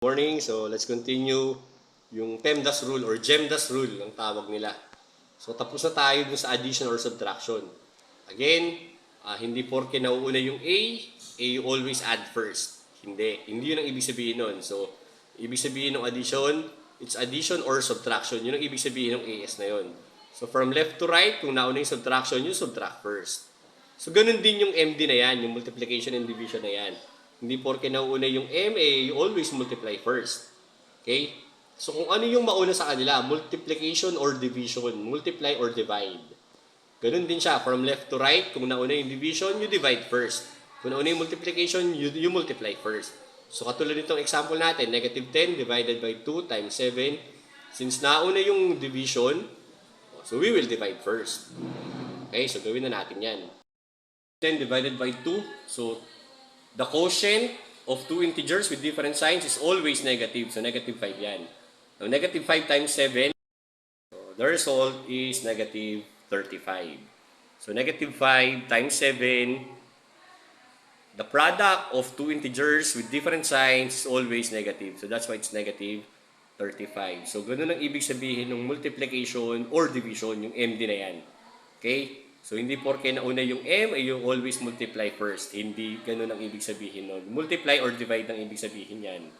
Morning, so let's continue yung PEMDAS rule or GEMDAS rule ang tawag nila. So tapos na tayo dun sa addition or subtraction. Again, hindi porke nauuna yung A, you always add first. Hindi yun ang ibig sabihin nun. So, ibig sabihin ng addition, it's addition or subtraction. Yun ang ibig sabihin ng AS na yun. So from left to right, kung nauna yung subtraction, you subtract first. So ganun din yung MD na yan, yung multiplication and division na yan. Hindi porke nauuna yung MA, you always multiply first. Okay? So kung ano yung mauna sa kanila, multiplication or division, multiply or divide. Ganun din siya, from left to right, kung nauna yung division, you divide first. Kung nauna yung multiplication, you multiply first. So katulad nitong example natin, negative 10 divided by 2 times 7. Since nauna yung division, so we will divide first. Okay, so gawin na natin yan. 10 divided by 2, so the quotient of two integers with different signs is always negative. So, negative 5 yan. Now, negative 5 times 7, so the result is negative 35. So, negative 5 times 7, the product of two integers with different signs is always negative. So, that's why it's negative 35. So, ganun ang ibig sabihin ng multiplication or division, yung MD na yan. Okay? So, hindi porke nauna yung M, ay you always multiply first. Hindi ganun ang ibig sabihin nun. Multiply or divide ang ibig sabihin yan.